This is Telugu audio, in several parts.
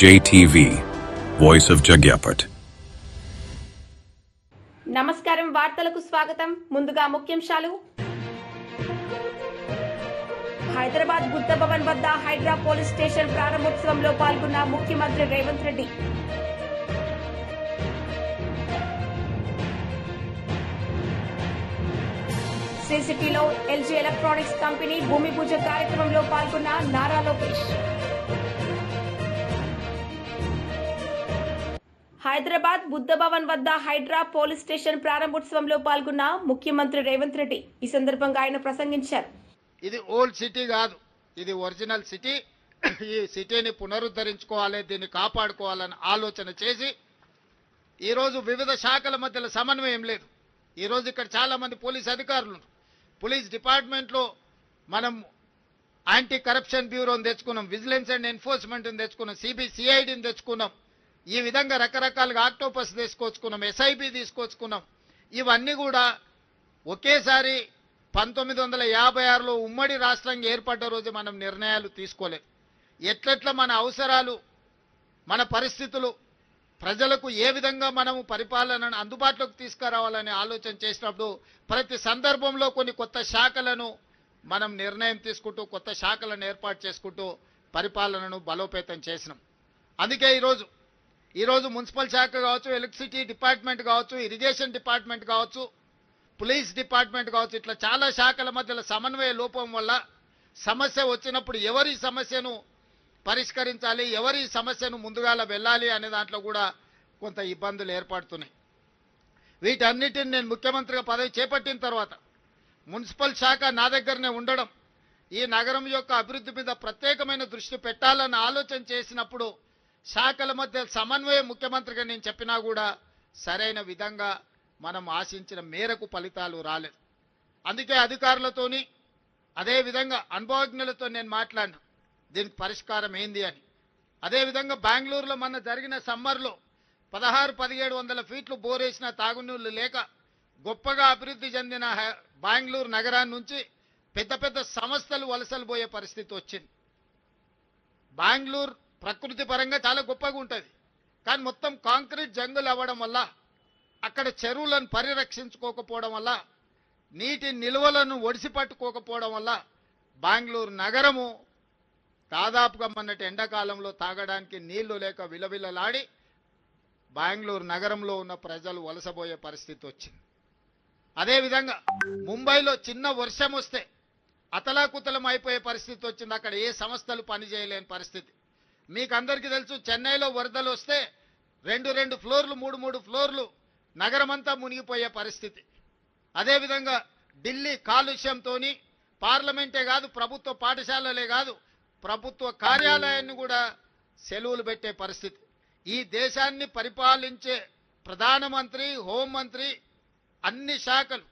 JTV, Voice of Jagyapet. నమస్కారం, వార్తలకు స్వాగతం. ముందుగా ముఖ్యాంశాలు. హైదరాబాద్ బుద్ధ భవన్ వద్ద హైడ్రా పోలీస్ స్టేషన్ ప్రారంభోత్సవంలో పాల్గొన్న ముఖ్యమంత్రి రేవంత్ రెడ్డి. శ్రీ సిటీలో ఎల్జీ ఎలక్ట్రానిక్స్ కంపెనీ భూమి పూజ కార్యక్రమంలో పాల్గొన్న నారా లోకేష్. హైదరాబాద్ బుద్ధ భవన్ వద్ద హైడ్రా పోలీస్ స్టేషన్ ప్రారంభోత్సవంలో పాల్గొన్న ముఖ్యమంత్రి రేవంత్ రెడ్డి. ఈ సందర్భంగా ఆయన ప్రసంగించారు. ఇది ఓల్డ్ సిటీ కాదు, ఇది ఒరిజినల్ సిటీ. ఈ సిటీని పునరుద్ధరించుకోవాలి, దీన్ని కాపాడుకోవాలని ఆలోచన చేసి ఈరోజు వివిధ శాఖల మధ్యలో సమన్వయం లేదు. ఈరోజు ఇక్కడ చాలా మంది పోలీస్ అధికారులు, పోలీస్ డిపార్ట్మెంట్లో మనం యాంటీ కరప్షన్ బ్యూరోని తెచ్చుకున్నాం, విజిలెన్స్ అండ్ ఎన్ఫోర్స్మెంట్ని తెచ్చుకున్నాం, సిఐడిని తెచ్చుకున్నాం. ఈ విధంగా రకరకాలుగా ఆక్టోపస్ తీసుకొచ్చుకున్నాం, ఎస్ఐబి తీసుకొచ్చుకున్నాం. ఇవన్నీ కూడా ఒకేసారి 1956లో ఉమ్మడి రాష్ట్రంగా ఏర్పడ్డ రోజు మనం నిర్ణయాలు తీసుకోలేదు. ఎట్లెట్లా మన అవసరాలు, మన పరిస్థితులు, ప్రజలకు ఏ విధంగా మనము పరిపాలనను అందుబాటులోకి తీసుకురావాలని ఆలోచన చేసినప్పుడు ప్రతి సందర్భంలో కొన్ని కొత్త శాఖలను మనం నిర్ణయం తీసుకుంటూ కొత్త శాఖలను ఏర్పాటు చేసుకుంటూ పరిపాలనను బలోపేతం చేసినాం. అందుకే ఈరోజు మున్సిపల్ శాఖ కావచ్చు, ఎలక్ట్రిసిటీ డిపార్ట్మెంట్ కావచ్చు, ఇరిగేషన్ డిపార్ట్మెంట్ కావచ్చు, పోలీస్ డిపార్ట్మెంట్ కావచ్చు, ఇట్లా చాలా శాఖల మధ్యలో సమన్వయ లోపం వల్ల సమస్య వచ్చినప్పుడు ఎవరి సమస్యను పరిష్కరించాలి, ఎవరి సమస్యను ముందుగాల వెళ్ళాలి అనే దాంట్లో కూడా కొంత ఇబ్బందులు ఏర్పడుతున్నాయి. వీటన్నిటిని నేను ముఖ్యమంత్రిగా పదవి చేపట్టిన తర్వాత మున్సిపల్ శాఖ నా దగ్గరనే ఉండడం, ఈ నగరం యొక్క అభివృద్ధి మీద ప్రత్యేకమైన దృష్టి పెట్టాలని ఆలోచన చేసినప్పుడు శాఖల మధ్య సమన్వయం ముఖ్యమంత్రిగా నేను చెప్పినా కూడా సరైన విధంగా మనం ఆశించిన మేరకు ఫలితాలు రాలేదు. అందుకే అధికారులతోని అదేవిధంగా అనుభవజ్ఞులతో నేను మాట్లాడినా దీనికి పరిష్కారం ఏంది అని. అదేవిధంగా బెంగళూరులో మొన్న జరిగిన సమ్మర్లో 1600-1700 ఫీట్లు బోరేసిన తాగునీళ్లు లేక గొప్పగా అభివృద్ధి చెందిన బెంగళూరు నగరాన్ని నుంచి పెద్ద పెద్ద సంస్థలు వలసలు పోయే పరిస్థితి వచ్చింది. బెంగళూరు ప్రకృతి పరంగా చాలా గొప్పగా ఉంటుంది, కానీ మొత్తం కాంక్రీట్ జంగులు అవ్వడం వల్ల, అక్కడ చెరువులను పరిరక్షించుకోకపోవడం వల్ల, నీటి నిల్వలను ఒడిసి పట్టుకోకపోవడం వల్ల బెంగళూరు నగరము దాదాపుగా మొన్నటి ఎండాకాలంలో తాగడానికి నీళ్లు లేక విలవిలలాడి బెంగళూరు నగరంలో ఉన్న ప్రజలు వలసపోయే పరిస్థితి వచ్చింది. అదేవిధంగా ముంబైలో చిన్న వర్షం వస్తే అతలాకుతలం అయిపోయే పరిస్థితి వచ్చింది. అక్కడ ఏ సంస్థలు పనిచేయలేని పరిస్థితి. మీకు అందరికీ తెలుసు, చెన్నైలో వరదలు వస్తే 2 ఫ్లోర్లు 3 ఫ్లోర్లు నగరమంతా మునిగిపోయే పరిస్థితి. అదేవిధంగా ఢిల్లీ కాలుష్యంతో పార్లమెంటే కాదు, ప్రభుత్వ పాఠశాలలే కాదు, ప్రభుత్వ కార్యాలయాన్ని కూడా సెలవులు పెట్టే పరిస్థితి. ఈ దేశాన్ని పరిపాలించే ప్రధానమంత్రి, హోంమంత్రి, అన్ని శాఖలు,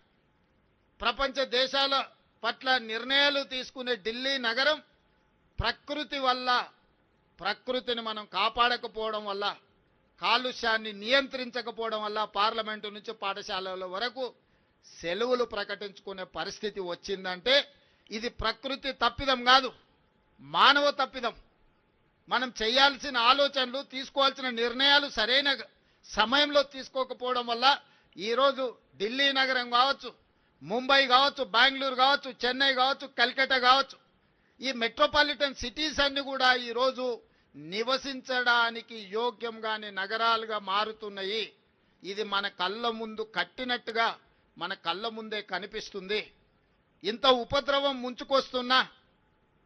ప్రపంచ దేశాల పట్ల నిర్ణయాలు తీసుకునే ఢిల్లీ నగరం ప్రకృతిని మనం కాపాడకపోవడం వల్ల, కాలుష్యాన్ని నియంత్రించకపోవడం వల్ల పార్లమెంటు నుంచి పాఠశాలల వరకు సెలవులు ప్రకటించుకునే పరిస్థితి వచ్చిందంటే ఇది ప్రకృతి తప్పిదం కాదు, మానవ తప్పిదం. మనం చేయాల్సిన ఆలోచనలు, తీసుకోవాల్సిన నిర్ణయాలు సరైన సమయంలో తీసుకోకపోవడం వల్ల ఈరోజు ఢిల్లీ నగరం కావచ్చు, ముంబై కావచ్చు, బెంగళూరు కావచ్చు, చెన్నై కావచ్చు, కల్కట్టా కావచ్చు, ఈ మెట్రోపాలిటన్ సిటీస్ అన్ని కూడా ఈరోజు నివసించడానికి యోగ్యంగానే నగరాలుగా మారుతున్నాయి. ఇది మన కళ్ళ ముందు కట్టినట్టుగా మన కళ్ళ ముందే కనిపిస్తుంది. ఇంత ఉపద్రవం ముంచుకొస్తున్నా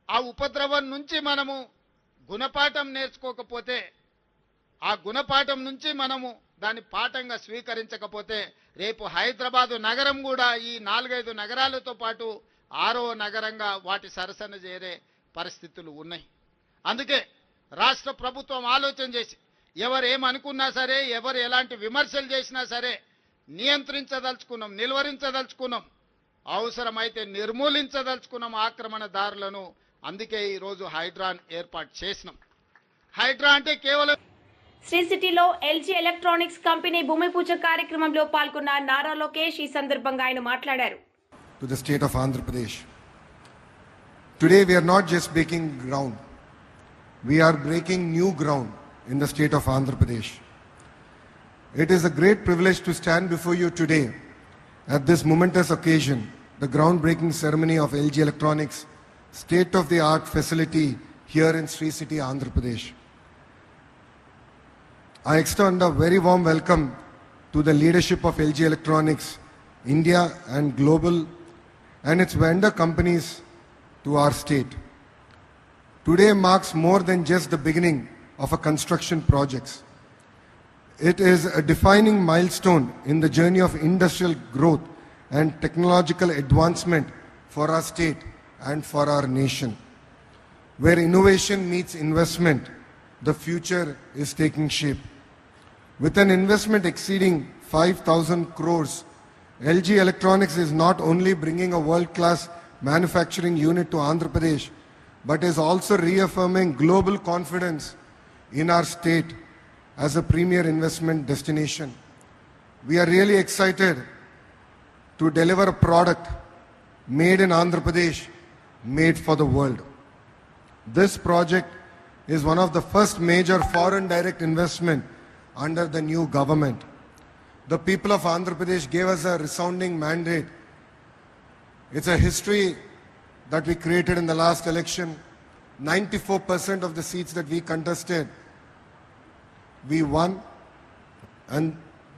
ఆ ఉపద్రవం నుంచి మనము గుణపాఠం నేర్చుకోకపోతే, ఆ గుణపాఠం నుంచి మనము దాన్ని పాఠంగా స్వీకరించకపోతే రేపు హైదరాబాదు నగరం కూడా ఈ 4-5 నగరాలతో పాటు 6వ నగరంగా వాటి సరసన చేరే పరిస్థితులు ఉన్నాయి. అందుకే రాష్ట్ర ప్రభుత్వం ఆలోచన చేసి ఎవరు ఏమనుకున్నా సరే, ఎవరు ఎలాంటి విమర్శలు చేసినా సరే నియంత్రించదలుచుకున్నాం, నిలువరించదలుచుకున్నాం, అవసరమైతే నిర్మూలించదలుచుకున్నాం ఆక్రమణదారులను. అందుకే ఈరోజు హైడ్రాన్ ఏర్పాటు చేసినాం. హైడ్రా అంటే కేవలం శ్రీ సిటీలో ఎల్జీ ఎలక్ట్రానిక్స్ కంపెనీ భూమి పూజ కార్యక్రమంలో పాల్గొన్న నారా లోకేష్. ఈ సందర్భంగా ఆయన మాట్లాడారు. To the state of Andhra Pradesh. Today we are not just breaking ground. We are breaking new ground in the state of Andhra Pradesh. It is a great privilege to stand before you today at this momentous occasion, the groundbreaking ceremony of LG Electronics state-of-the-art facility here in Sri City, Andhra Pradesh. I extend a very warm welcome to the leadership of LG Electronics, India and global, and its vendor companies to our state. Today marks more than just the beginning of a construction project. It is a defining milestone in the journey of industrial growth and technological advancement for our state and for our nation. Where innovation meets investment, the future is taking shape. With an investment exceeding 5,000 crores, LG Electronics is not only bringing a world-class manufacturing unit to Andhra Pradesh, but is also reaffirming global confidence in our state as a premier investment destination. We are really excited to deliver a product made in Andhra Pradesh, made for the world. This project is one of the first major foreign direct investment under the new government. The people of Andhra Pradesh gave us a resounding mandate. It's a history that we created in the last election. 94% of the seats that we contested, we won. And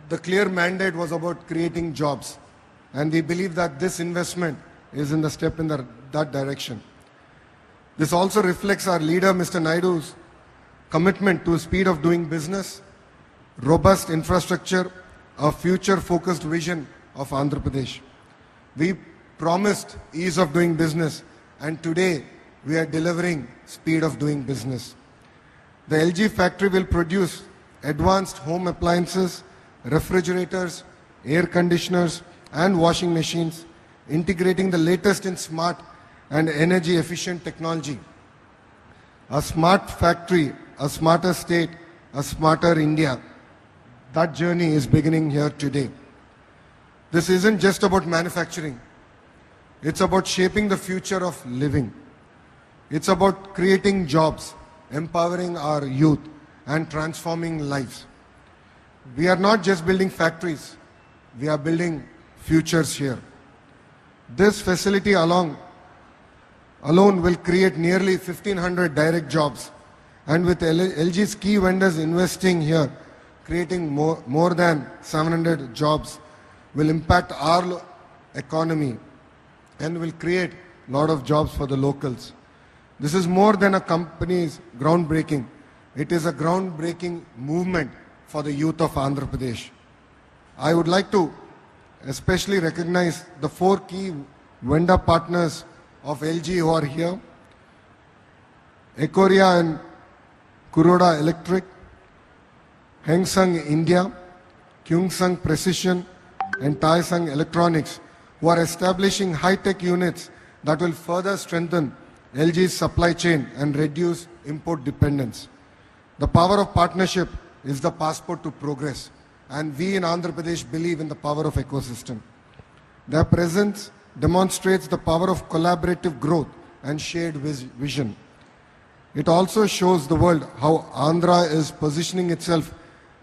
the clear mandate was about creating jobs. And we believe that this investment is in the step in that direction. This also reflects our leader, Mr. Naidu's commitment to speed of doing business, robust infrastructure, a future-focused vision of Andhra Pradesh. We promised ease of doing business, and today we are delivering speed of doing business. The LG factory will produce advanced home appliances, refrigerators, air conditioners, and washing machines, integrating the latest in smart and energy-efficient technology. A smart factory, a smarter state, a smarter India. That journey is beginning here today. This isn't just about manufacturing. It's about shaping the future of living. It's about creating jobs, empowering our youth, and transforming lives. We are not just building factories. We are building futures here. This facility alone will create nearly 1,500 direct jobs. And with LG's key vendors investing here, creating more than 700 jobs, will impact our economy and will create a lot of jobs for the locals. This is more than a company's groundbreaking. It is a groundbreaking movement for the youth of Andhra Pradesh. I would like to especially recognize the 4 key vendor partners of LG who are here: Ekoria and Kuroda Electric, Heng Sung India, Kyung Sung Precision, and Tai Sung Electronics, who are establishing high-tech units that will further strengthen LG's supply chain and reduce import dependence. The power of partnership is the passport to progress, and we in Andhra Pradesh believe in the power of ecosystem. Their presence demonstrates the power of collaborative growth and shared vision. It also shows the world how Andhra is positioning itself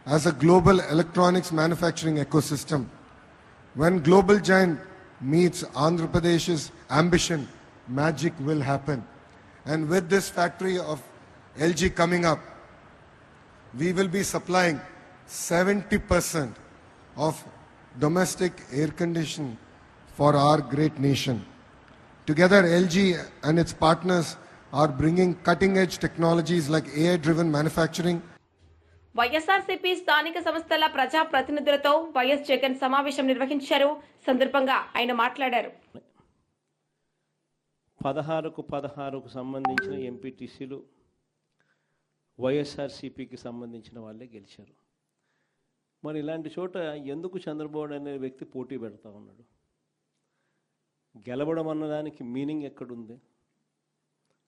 as a global electronics manufacturing ecosystem. When global giant meets Andhra Pradesh's ambition, magic will happen. And with this factory of LG coming up, we will be supplying 70% of domestic air conditioning for our great nation. Together, LG and its partners are bringing cutting-edge technologies like AI-driven manufacturing. YSRCP స్థానిక సంస్థల ప్రజా ప్రతినిధులతో వైఎస్ జగన్ సమావేశం నిర్వహించారు. సందర్భంగా ఆయన మాట్లాడారు. 16కు సంబంధించిన ఎంపీటీసీలు వైఎస్ఆర్సీపీకి సంబంధించిన వాళ్ళే గెలిచారు. మరి ఇలాంటి చోట ఎందుకు చంద్రబాబు అనే వ్యక్తి పోటీ పెడతా ఉన్నాడు? గెలవడం అన్నదానికి మీనింగ్ ఎక్కడుంది?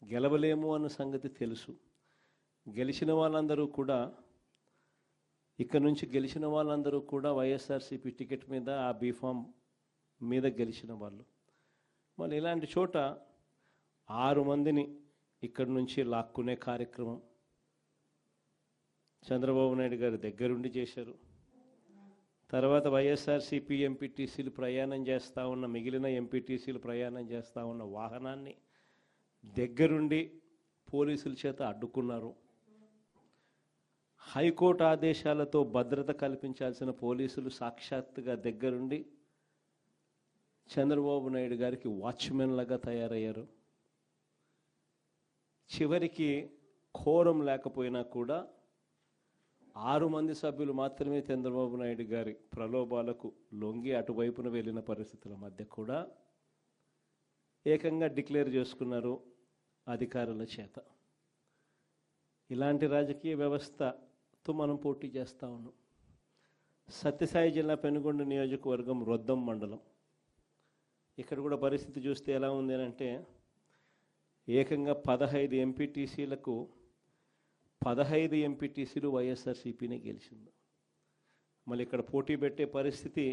గెలవలేము అన్న సంగతి తెలుసు. గెలిచిన వాళ్ళందరూ కూడా గెలిచిన వాళ్ళందరూ కూడా వైఎస్ఆర్సీపీ టికెట్ మీద ఆ బీఫామ్ మీద గెలిచిన వాళ్ళు. మరి ఇలాంటి చోట 6 మందిని ఇక్కడి నుంచి లాక్కునే కార్యక్రమం చంద్రబాబు నాయుడు గారు దగ్గరుండి చేశారు. తర్వాత వైఎస్ఆర్సీపీ ఎంపీటీసీలు ప్రయాణం చేస్తూ ఉన్న మిగిలిన ఎంపీటీసీలు ప్రయాణం చేస్తూ ఉన్న వాహనాన్ని దగ్గరుండి పోలీసుల చేత అడ్డుకున్నారు. హైకోర్టు ఆదేశాలతో భద్రత కల్పించాల్సిన పోలీసులు సాక్షాత్తుగా దగ్గరుండి చంద్రబాబు నాయుడు గారికి వాచ్మెన్ లాగా తయారయ్యారు. చివరికి కోరం లేకపోయినా కూడా 6 మంది సభ్యులు మాత్రమే చంద్రబాబు నాయుడు గారి ప్రలోభాలకు లొంగి అటువైపున వెళ్ళిన పరిస్థితుల మధ్య కూడా ఏకంగా డిక్లేర్ చేసుకున్నారు అధికారుల చేత. ఇలాంటి రాజకీయ వ్యవస్థతో మనం పోటీ చేస్తూ ఉన్నాం. సత్యసాయి జిల్లా పెనుగొండ నియోజకవర్గం రొద్దం మండలం, ఇక్కడ కూడా పరిస్థితి చూస్తే ఎలా ఉంది అంటే ఏకంగా 15 ఎంపీటీసీలకు 15 ఎంపీటీసీలు వైఎస్ఆర్సీపీనే గెలిచింది. మళ్ళీ ఇక్కడ పోటీ పెట్టే పరిస్థితి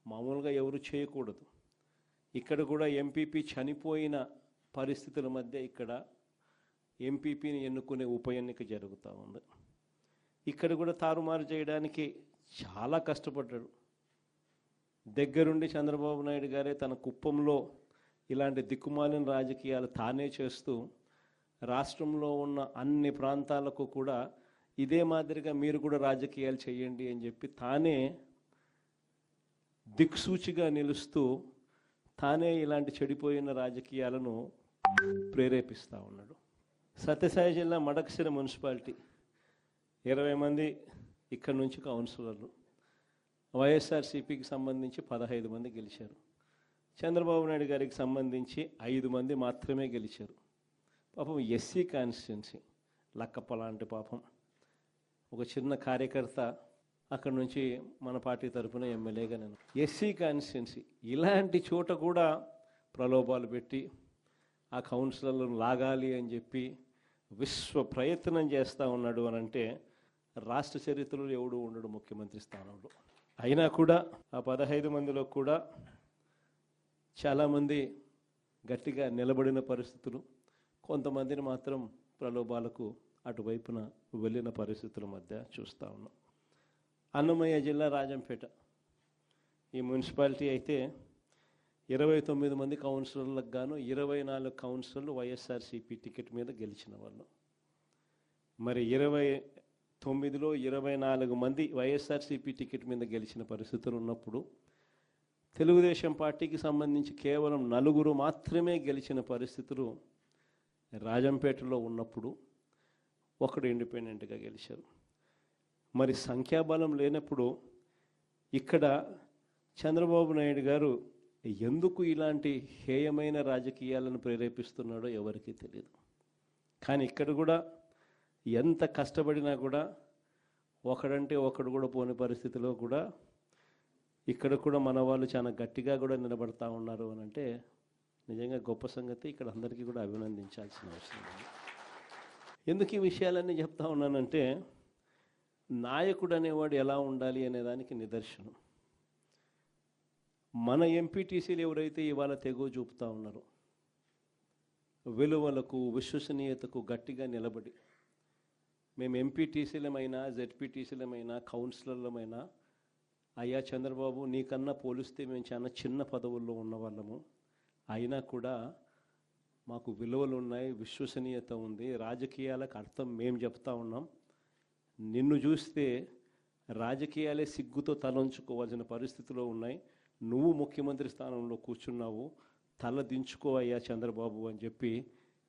మామూలుగా ఎవరు చేయకూడదు. ఇక్కడ కూడా ఎంపీపీ చనిపోయిన పరిస్థితుల మధ్య ఇక్కడ ఎంపీపీని ఎన్నుకునే ఉప ఎన్నిక జరుగుతూ ఉంది. ఇక్కడ కూడా తారుమారు చేయడానికి చాలా కష్టపడ్డాడు. దగ్గరుండి చంద్రబాబు నాయుడు గారే తన కుప్పంలో ఇలాంటి దిక్కుమాలిన రాజకీయాలు తానే చేస్తూ రాష్ట్రంలో ఉన్న అన్ని ప్రాంతాలకు కూడా ఇదే మాదిరిగా మీరు కూడా రాజకీయాలు చేయండి అని చెప్పి తానే దిక్సూచిగా నిలుస్తూ తానే ఇలాంటి చెడిపోయిన రాజకీయాలను ప్రేరేపిస్తూ ఉన్నాడు. సత్యసాయి జిల్లా మడకశిర మున్సిపాలిటీ 20 మంది ఇక్కడ నుంచి కౌన్సిలర్లు, వైఎస్ఆర్సీపీకి సంబంధించి 15 మంది గెలిచారు. చంద్రబాబు నాయుడు గారికి సంబంధించి 5 మంది మాత్రమే గెలిచారు. పాపం ఎస్సీ కాన్స్టిట్యున్సీ లక్కప్ప లాంటి పాపం ఒక చిన్న కార్యకర్త అక్కడ నుంచి మన పార్టీ తరఫున ఎమ్మెల్యేగా నేను ఎస్సీ కాన్స్టిట్యున్సీ ఇలాంటి చోట కూడా ప్రలోభాలు పెట్టి ఆ కౌన్సిలర్లను లాగాలి అని చెప్పి విశ్వ ప్రయత్నం చేస్తూ ఉన్నాడు అని అంటే రాష్ట్ర చరిత్రలో ఎవడు ఉండడు ముఖ్యమంత్రి స్థానంలో. అయినా కూడా ఆ 15 మందిలో కూడా చాలామంది గట్టిగా నిలబడిన పరిస్థితులు, కొంతమందిని మాత్రం ప్రలోభాలకు అటువైపున వెళ్ళిన పరిస్థితుల మధ్య చూస్తూ ఉన్నాం. అన్నమయ్య జిల్లా రాజంపేట ఈ మున్సిపాలిటీ అయితే 29 మంది కౌన్సిలర్లకు గాను 24 కౌన్సిలర్లు వైఎస్ఆర్సీపీ టికెట్ మీద గెలిచిన వాళ్ళు. మరి 29లో 24 మంది వైఎస్ఆర్సీపీ టికెట్ మీద గెలిచిన పరిస్థితులు ఉన్నప్పుడు తెలుగుదేశం పార్టీకి సంబంధించి కేవలం 4 మాత్రమే గెలిచిన పరిస్థితులు రాజంపేటలో ఉన్నప్పుడు ఒకడు ఇండిపెండెంట్గా గెలిచారు. మరి సంఖ్యాబలం లేనప్పుడు ఇక్కడ చంద్రబాబు నాయుడు గారు ఎందుకు ఇలాంటి హేయమైన రాజకీయాలను ప్రేరేపిస్తున్నాడో ఎవరికీ తెలియదు. కానీ ఇక్కడ కూడా ఎంత కష్టపడినా కూడా ఒకడంటే ఒకడు కూడా పోని పరిస్థితిలో కూడా ఇక్కడ కూడా మన వాళ్ళు చాలా గట్టిగా కూడా నిలబడతా ఉన్నారు అని అంటే నిజంగా గొప్ప సంగతి. ఇక్కడ అందరికీ కూడా అభినందించాల్సిన అవసరం ఉంది. ఎందుకు ఈ విషయాలన్నీ చెప్తా ఉన్నానంటే నాయకుడు అనేవాడు ఎలా ఉండాలి అనేదానికి నిదర్శనం. మన ఎంపీటీసీలు ఎవరైతే ఇవాళ తెగో చూపుతూ ఉన్నారో విలువలకు విశ్వసనీయతకు గట్టిగా నిలబడి మేము ఎంపీటీసీలమైనా జెడ్పీటీసీలమైనా కౌన్సిలర్లమైనా అయ్యా చంద్రబాబు నీకన్నా పోలిస్తే మేము చాలా చిన్న పదవుల్లో ఉన్నవాళ్ళము, అయినా కూడా మాకు విలువలు ఉన్నాయి, విశ్వసనీయత ఉంది, రాజకీయాలకు అర్థం మేము చెప్తా ఉన్నాం, నిన్ను చూస్తే రాజకీయాలే సిగ్గుతో తలంచుకోవాల్సిన పరిస్థితిలో ఉన్నాయి, నువ్వు ముఖ్యమంత్రి స్థానంలో కూర్చున్నావు, తల దించుకో అయ్యా చంద్రబాబు అని చెప్పి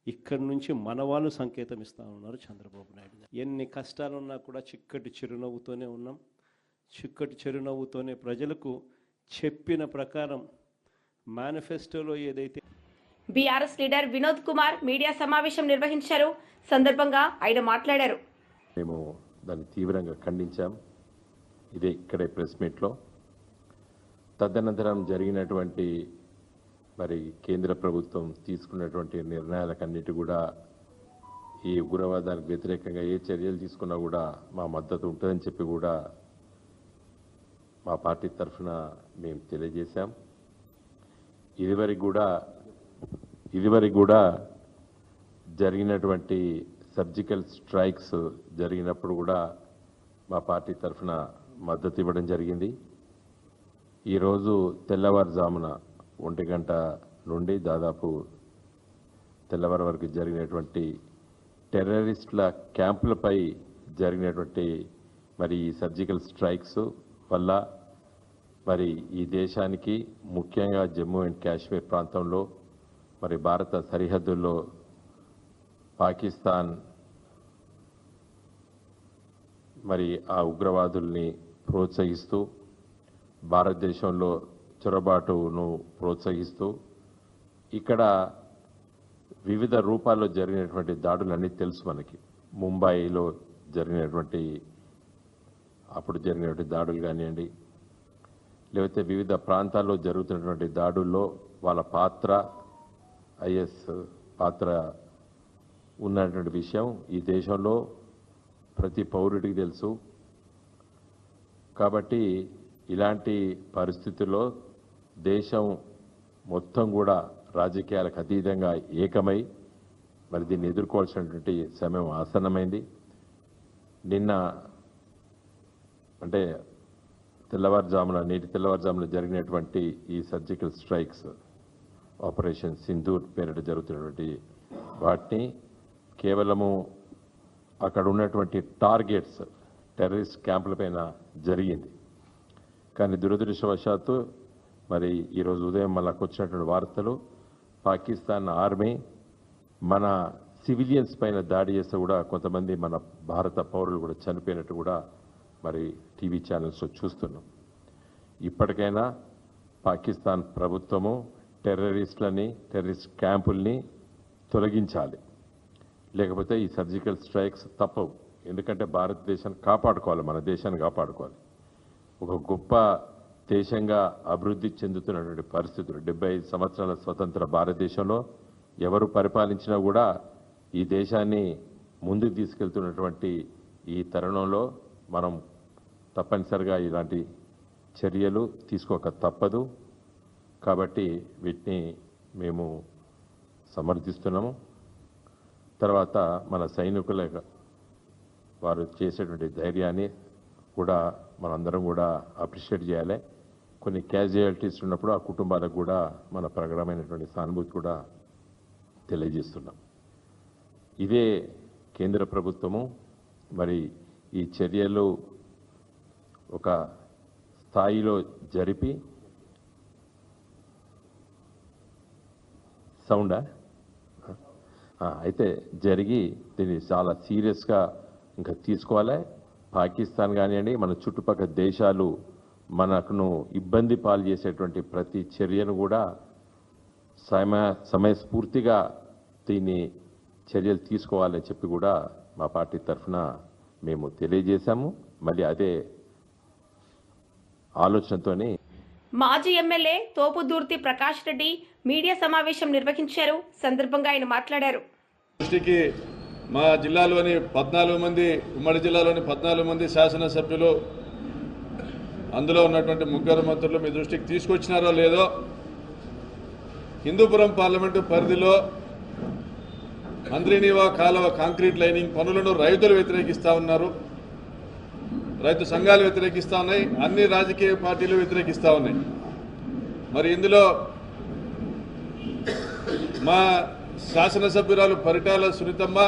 ఇక్కడి నుంచి మన వాళ్ళు సంకేతం ఇస్తూ ఉన్నారు చంద్రబాబు నాయుడు గారు. ఎన్ని కష్టాలున్నా కూడా చిక్కటి చిరునవ్వుతోనే ఉన్నాం. చిక్కటి చిరునవ్వుతోనే ప్రజలకు చెప్పిన ప్రకారం మేనిఫెస్టోలో ఏదైతే BRS leader Vinod Kumar media సమావేశం నిర్వహించారు. సందర్భంగా ఆయన మాట్లాడారు. మేము దాన్ని తీవ్రంగా ఖండించాం ఇక్కడే ప్రెస్ మీట్లో. తదనంతరం జరిగినటువంటి మరి కేంద్ర ప్రభుత్వం తీసుకున్నటువంటి నిర్ణయాలకన్నిటి కూడా ఈ ఉగ్రవాదానికి వ్యతిరేకంగా ఏ చర్యలు తీసుకున్నా కూడా మా మద్దతు ఉంటుందని చెప్పి కూడా మా పార్టీ తరఫున మేము తెలియజేశాం. ఇదివరకు కూడా జరిగినటువంటి సర్జికల్ స్ట్రైక్స్ జరిగినప్పుడు కూడా మా పార్టీ తరఫున మద్దతు ఇవ్వడం జరిగింది. ఈరోజు తెల్లవారుజామున 1 గంట నుండి దాదాపు తెల్లవారు వరకు జరిగినటువంటి టెర్రరిస్టుల క్యాంపులపై జరిగినటువంటి మరి ఈ సర్జికల్ స్ట్రైక్స్ వల్ల మరి ఈ దేశానికి ముఖ్యంగా జమ్మూ అండ్ కాశ్మీర్ ప్రాంతంలో మరి భారత సరిహద్దుల్లో పాకిస్తాన్ మరి ఆ ఉగ్రవాదుల్ని ప్రోత్సహిస్తూ భారతదేశంలో చొరబాటును ప్రోత్సహిస్తూ ఇక్కడ వివిధ రూపాల్లో జరిగినటువంటి దాడులన్నీ తెలుసు మనకి. ముంబైలో జరిగినటువంటి దాడులు కానివ్వండి, లేకపోతే వివిధ ప్రాంతాల్లో జరుగుతున్నటువంటి దాడుల్లో వాళ్ళ పాత్ర, ఐఎస్ పాత్ర ఉన్నటువంటి విషయం ఈ దేశంలో ప్రతి పౌరుడికి తెలుసు. కాబట్టి ఇలాంటి పరిస్థితుల్లో దేశం మొత్తం కూడా రాజకీయాలకు అతీతంగా ఏకమై మరి దీన్ని ఎదుర్కోవాల్సినటువంటి సమయం ఆసన్నమైంది. నిన్న అంటే నేటి తెల్లవారుజామున జరిగినటువంటి ఈ సర్జికల్ స్ట్రైక్స్ ఆపరేషన్ సింధూర్ పేరిట జరుగుతున్నటువంటి వాటిని కేవలము అక్కడ ఉన్నటువంటి టార్గెట్స్ టెర్రరిస్ట్ క్యాంపులపైన జరిగింది. కానీ దురదృష్టవశాత్తు మరి ఈరోజు ఉదయం మనకు వచ్చినటువంటి వార్తలు పాకిస్తాన్ ఆర్మీ మన సివిలియన్స్ పైన దాడి చేస్తే కూడా కొంతమంది మన భారత పౌరులు కూడా చనిపోయినట్టు కూడా మరి టీవీ ఛానల్స్లో చూస్తున్నాం. ఇప్పటికైనా పాకిస్తాన్ ప్రభుత్వము టెర్రరిస్ట్ క్యాంపుల్ని తొలగించాలి, లేకపోతే ఈ సర్జికల్ స్ట్రైక్స్ తప్పవు. ఎందుకంటే భారతదేశాన్ని కాపాడుకోవాలి, మన దేశాన్ని కాపాడుకోవాలి. ఒక గొప్ప దేశంగా అభివృద్ధి చెందుతున్నటువంటి పరిస్థితులు 75 సంవత్సరాల స్వతంత్ర భారతదేశంలో ఎవరు పరిపాలించినా కూడా ఈ దేశాన్ని ముందుకు తీసుకెళ్తున్నటువంటి ఈ తరుణంలో మనం తప్పనిసరిగా ఇలాంటి చర్యలు తీసుకోక తప్పదు. కాబట్టి వీటిని మేము సమర్థిస్తున్నాము. తర్వాత మన సైనికుల వారు చేసేటువంటి ధైర్యాన్ని కూడా మనందరం కూడా అప్రిషియేట్ చేయాలి. కొన్ని క్యాజువాలిటీస్ ఉన్నప్పుడు ఆ కుటుంబాలకు కూడా మన ప్రగాఢమైనటువంటి సానుభూతి కూడా తెలియజేస్తున్నాం. ఇదే కేంద్ర ప్రభుత్వము మరి ఈ చర్యలు ఒక స్థాయిలో జరిపి అయితే జరిగి దీన్ని చాలా సీరియస్గా ఇంకా తీసుకోవాలి. పాకిస్తాన్ కానివ్వండి, మన చుట్టుపక్కల దేశాలు మనకును ఇబ్బంది పాలు చేసేటువంటి ప్రతి చర్యను కూడా సమయస్ఫూర్తిగా దీన్ని చర్యలు తీసుకోవాలని చెప్పి కూడా మా పార్టీ తరఫున మేము తెలియజేశాము. మళ్ళీ అదే ఆలోచనతోనే మాజీ ఎమ్మెల్యే తోపుదుర్తి ప్రకాష్ రెడ్డి మీడియా సమావేశం నిర్వహించారు. సందర్భంగా ఆయన మాట్లాడారు. దృష్టికి మా జిల్లాలోని 14 మంది, ఉమ్మడి జిల్లాలోని 14 మంది శాసనసభ్యులు, అందులో ఉన్నటువంటి 3 మంత్రులు మీ దృష్టికి తీసుకొచ్చినారో లేదో, హిందూపురం పార్లమెంటు పరిధిలో మంద్రినీవా కాలువ కాంక్రీట్ లైనింగ్ పనులను రైతులు వ్యతిరేకిస్తూ ఉన్నారు. రైతు సంఘాలు వ్యతిరేకిస్తూ ఉన్నాయి, అన్ని రాజకీయ పార్టీలు వ్యతిరేకిస్తూ ఉన్నాయి. మరి ఇందులో మా శాసనసభ్యురాలు పరిటాల సునీతమ్మ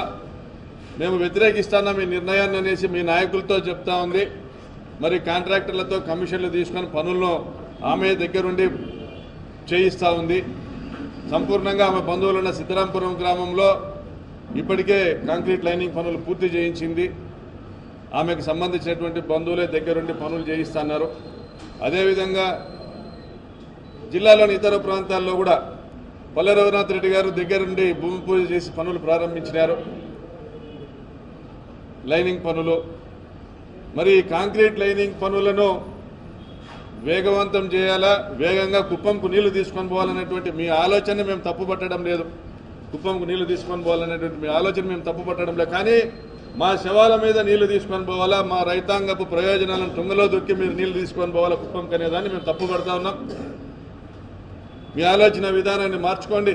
మేము వ్యతిరేకిస్తాం మీ నిర్ణయాన్ని అనేసి మీ నాయకులతో చెప్తా ఉంది. మరి కాంట్రాక్టర్లతో కమిషన్లు తీసుకొని పనులను ఆమె దగ్గరుండి చేయిస్తూ ఉంది. సంపూర్ణంగా ఆమె బంధువులున్న సిద్ధరాంపురం గ్రామంలో ఇప్పటికే కాంక్రీట్ లైనింగ్ పనులు పూర్తి చేయించింది. ఆమెకు సంబంధించినటువంటి బంధువులే దగ్గరుండి పనులు చేయిస్తున్నారు. అదేవిధంగా జిల్లాలోని ఇతర ప్రాంతాల్లో కూడా పల్లె రఘునాథ్ రెడ్డి గారు దగ్గరుండి భూమి పూజ చేసి పనులు ప్రారంభించినారు, లైనింగ్ పనులు. మరి కాంక్రీట్ లైనింగ్ పనులను వేగవంతం చేయాలా, వేగంగా కుప్పంకు నీళ్లు తీసుకొని పోవాలనేటువంటి మీ ఆలోచన మేము తప్పుపట్టడం లేదు. కుప్పంకు నీళ్లు తీసుకొని పోవాలనేటువంటి మీ ఆలోచన మేము తప్పుపట్టడం లేదు. కానీ మా శవాల మీద నీళ్లు తీసుకొని పోవాలా, మా రైతాంగపు ప్రయోజనాలను తుంగలో దొక్కి మీరు నీళ్లు తీసుకొని పోవాలా కుప్పంకి అనేదాన్ని మేము తప్పుపడతా ఉన్నాం. మీ ఆలోచన విధానాన్ని మార్చుకోండి.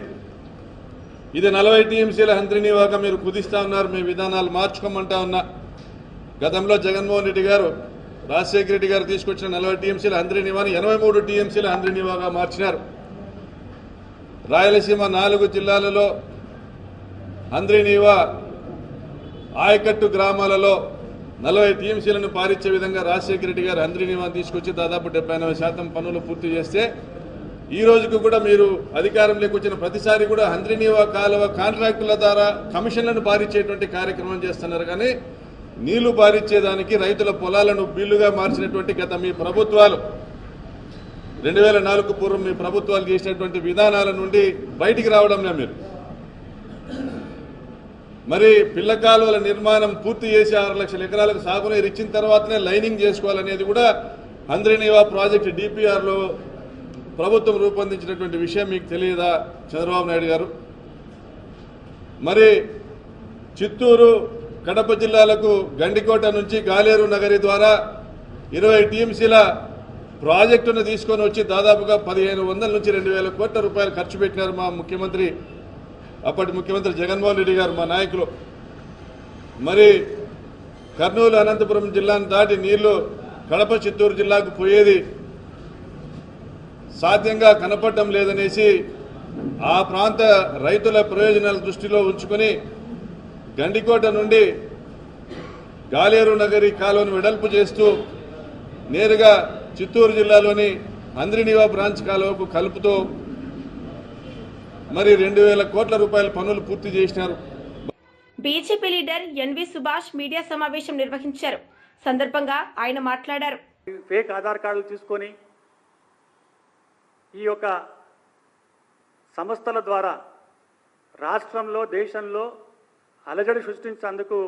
ఇది 40 టీఎంసీల హంద్రినీవాగా మీరు కుదిస్తా ఉన్నారు. మీ విధానాలు మార్చుకోమంటా ఉన్నా. గతంలో జగన్మోహన్ రెడ్డి గారు, రాజశేఖర రెడ్డి గారు తీసుకొచ్చిన 40 టీఎంసీల హంద్రినీవాని 83 టీఎంసీల హంద్రినీవాగా మార్చినారు. రాయలసీమ 4 జిల్లాలలో హంద్రినీవా ఆయకట్టు గ్రామాలలో 40 టీఎంసీలను పారించే విధంగా రాజశేఖర రెడ్డి గారు హంద్రినీవాని తీసుకొచ్చి దాదాపు 70-80% పనులు పూర్తి చేస్తే ఈ రోజుకు కూడా మీరు అధికారంలోకి వచ్చిన ప్రతిసారి కూడా హంద్రినీవా కాలువ కాంట్రాక్టుల ద్వారా కమిషన్లను పారించేటువంటి కార్యక్రమం చేస్తున్నారు. కానీ నీళ్లు పారించేదానికి రైతుల పొలాలను బిల్లుగా మార్చినటువంటి గత మీ ప్రభుత్వాలు 2004 పూర్వం మీ ప్రభుత్వాలు చేసినటువంటి విధానాల నుండి బయటికి రావడంలే మీరు. మరి పిల్ల కాలువల నిర్మాణం పూర్తి చేసి 6 లక్షల ఎకరాలకు సాగునీరు ఇచ్చిన తర్వాతనే లైనింగ్ చేసుకోవాలనేది కూడా హంద్రినీవా ప్రాజెక్టు డిపిఆర్లో ప్రభుత్వం రూపొందించినటువంటి విషయం మీకు తెలియదా చంద్రబాబు నాయుడు గారు? మరి చిత్తూరు కడప జిల్లాలకు గండికోట నుంచి గాలేరు నగరి ద్వారా 20 టీఎంసీల ప్రాజెక్టును తీసుకొని వచ్చి దాదాపుగా 1500 నుంచి 2000 కోట్ల రూపాయలు ఖర్చు పెట్టినారు మా ముఖ్యమంత్రి, అప్పటి ముఖ్యమంత్రి జగన్మోహన్ రెడ్డి గారు, మా నాయకులు. మరి కర్నూలు అనంతపురం జిల్లాను దాటి నీళ్లు కడప చిత్తూరు జిల్లాకు పోయేది సాధ్యంగా కనపడటం లేదనేసి ఆ ప్రాంత రైతుల ప్రయోజనాల దృష్టిలో ఉంచుకొని గండికోట నుండి గాలేరు నగరి కాలువను వెడల్పు చేస్తూ నేరుగా చిత్తూరు జిల్లాలోని హంద్రినీవా బ్రాంచ్ కాలువకు కలుపుతూ మరి 2000 కోట్ల రూపాయల పనులు పూర్తి చేసినారు. BJP leader N V Subhash media సమావేశం నిర్వహించారు. సందర్భంగా ఆయన మాట్లాడారు. ఫేక్ ఆధార్ కార్డులు తీసుకొని ఈ యొక్క సంస్థల ద్వారా రాష్ట్రంలో దేశంలో అలజడి సృష్టించేందుకు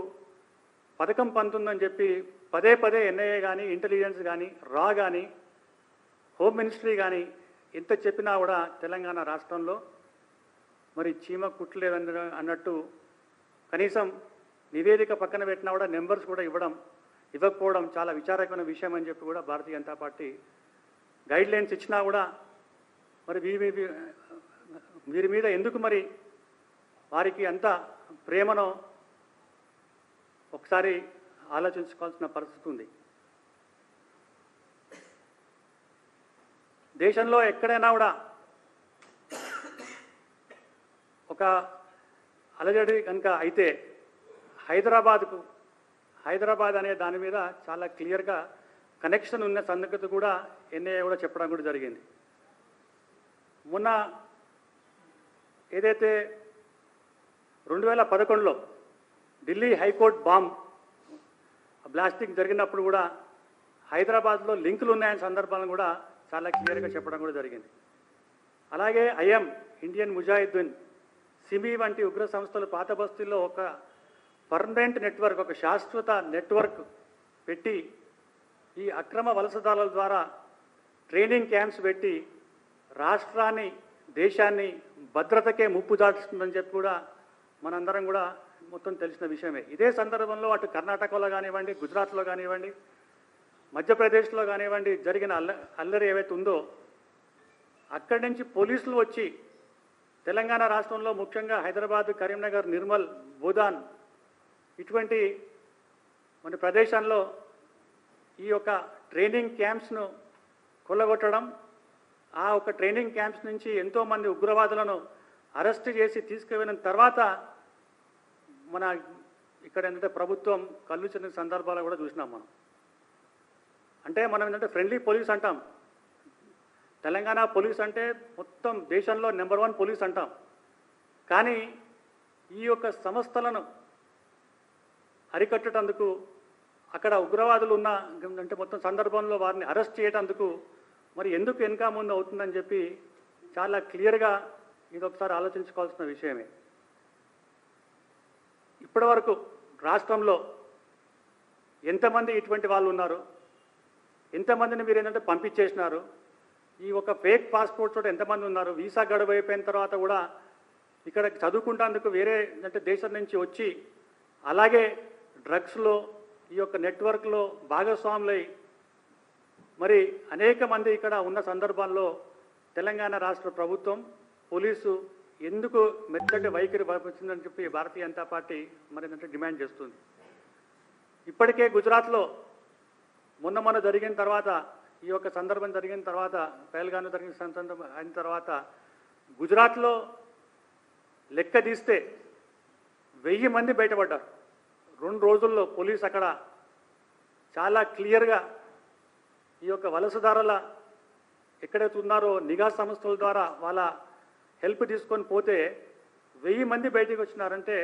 పథకం పంతుందని చెప్పి పదే పదే ఎన్ఐఏ కానీ ఇంటెలిజెన్స్ కానీ రా కానీ హోమ్ మినిస్ట్రీ కానీ ఎంత చెప్పినా కూడా తెలంగాణ రాష్ట్రంలో మరి చీమ కుట్టలేదని అన్నట్టు కనీసం నివేదిక పక్కన పెట్టినా కూడా నెంబర్స్ కూడా ఇవ్వకపోవడం చాలా విచారకమైన విషయం అని చెప్పి కూడా Bharatiya Janata party guide lines ఇచ్చినా కూడా మరి వీరి మీద ఎందుకు మరి వారికి అంత ప్రేమనో ఒకసారి ఆలోచించుకోవాల్సిన పరిస్థితి ఉంది. దేశంలో ఎక్కడైనా కూడా ఒక అలజడి కనుక అయితే హైదరాబాద్ అనే దాని మీద చాలా క్లియర్గా కనెక్షన్ ఉన్న సంగతి కూడా ఎన్ఐఏ కూడా చెప్పడం కూడా జరిగింది. మొన్న ఏదైతే 2011లో ఢిల్లీ హైకోర్టు బాంబ్ బ్లాస్టింగ్ జరిగినప్పుడు కూడా హైదరాబాద్లో లింకులు ఉన్నాయని సందర్భాలను కూడా చాలా క్లియర్గా చెప్పడం కూడా జరిగింది. అలాగే ఇండియన్ ముజాహిద్దీన్, సిమి వంటి ఉగ్ర సంస్థలు పాత బస్తీల్లో ఒక పర్మనెంట్ నెట్వర్క్, ఒక శాశ్వత నెట్వర్క్ పెట్టి ఈ అక్రమ వలసదారుల ద్వారా ట్రైనింగ్ క్యాంప్స్ పెట్టి రాష్ట్రాన్ని దేశాన్ని భద్రతకే ముప్పు దాచుతుందని చెప్పి కూడా మనందరం కూడా మొత్తం తెలిసిన విషయమే. ఇదే సందర్భంలో అటు కర్ణాటకలో కానివ్వండి, గుజరాత్లో కానివ్వండి, మధ్యప్రదేశ్లో కానివ్వండి జరిగిన అల్లరి ఏవైతే ఉందో అక్కడి నుంచి పోలీసులు వచ్చి తెలంగాణ రాష్ట్రంలో ముఖ్యంగా హైదరాబాద్, కరీంనగర్, నిర్మల్, బోధాన్ ఇటువంటి మన ప్రదేశాల్లో ఈ యొక్క ట్రైనింగ్ క్యాంప్స్ను కొల్లగొట్టడం, ఆ ఒక ట్రైనింగ్ క్యాంప్స్ నుంచి ఎంతోమంది ఉగ్రవాదులను అరెస్ట్ చేసి తీసుకువెళ్ళిన తర్వాత మన ఇక్కడ ఏంటంటే ప్రభుత్వం కళ్ళు చెందిన సందర్భాలు కూడా చూసినాం మనం. అంటే మనం ఏంటంటే ఫ్రెండ్లీ పోలీస్ అంటాం, తెలంగాణ పోలీస్ అంటే మొత్తం దేశంలో నెంబర్ 1 పోలీస్ అంటాం. కానీ ఈ యొక్క సంస్థలను అరికట్టేందుకు అక్కడ ఉగ్రవాదులు ఉన్న అంటే మొత్తం సందర్భంలో వారిని అరెస్ట్ చేయడానికి మరి ఎందుకు వెనక ముందు అవుతుందని చెప్పి చాలా క్లియర్గా ఇది ఒకసారి ఆలోచించుకోవాల్సిన విషయమే. ఇప్పటి వరకు రాష్ట్రంలో ఎంతమంది ఇటువంటి వాళ్ళు ఉన్నారు, ఎంతమందిని మీరు ఏంటంటే పంపించేసినారు, ఈ ఒక ఫేక్ పాస్పోర్ట్ తోటి ఎంతమంది ఉన్నారు, వీసా గడువు అయిపోయిన తర్వాత కూడా ఇక్కడ చదువుకుంటేందుకు వేరే అంటే దేశం నుంచి వచ్చి అలాగే డ్రగ్స్లో ఈ యొక్క నెట్వర్క్లో భాగస్వాములై మరి అనేక మంది ఇక్కడ ఉన్న సందర్భాల్లో తెలంగాణ రాష్ట్ర ప్రభుత్వం, పోలీసు ఎందుకు మెత్తటి వైఖరి వచ్చిందని చెప్పి భారతీయ జనతా పార్టీ మరింత డిమాండ్ చేస్తుంది. ఇప్పటికే గుజరాత్లో మొన్న జరిగిన తర్వాత, ఈ యొక్క సందర్భం జరిగిన తర్వాత, పహల్గామ్లో జరిగిన సందర్భం అయిన తర్వాత గుజరాత్లో లెక్క తీస్తే 1000 మంది బయటపడ్డారు. 2 రోజుల్లో పోలీస్ అక్కడ చాలా క్లియర్గా ఈ యొక్క వలసదారుల ఎక్కడైతే ఉన్నారో నిఘా సంస్థల ద్వారా వాళ్ళ హెల్ప్ తీసుకొని పోతే 1000 మంది బయటకు వచ్చినారంటే.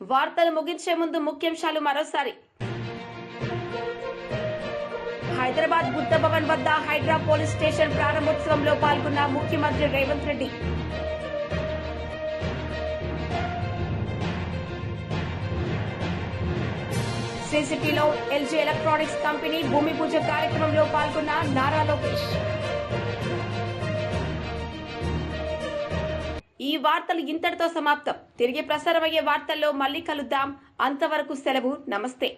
వార్తలు ముగించే ముందు ముఖ్యాంశాలు మరోసారి. హైదరాబాద్ బుద్ధ భవన్ వద్ద హైడ్రా పోలీస్ స్టేషన్ ప్రారంభోత్సవంలో పాల్గొన్న ముఖ్యమంత్రి రేవంత్ రెడ్డి. సిసిటీలో ఎల్జీ ఎలక్ట్రానిక్స్ కంపెనీ భూమి పూజ కార్యక్రమంలో పాల్గొన్న నారా లోకేష్. ఈ వార్తలు ఇంతటితో సమాప్తం. తిరిగి ప్రసారమయ్యే వార్తల్లో మళ్ళీ కలుద్దాం. అంతవరకు సెలవు. నమస్తే.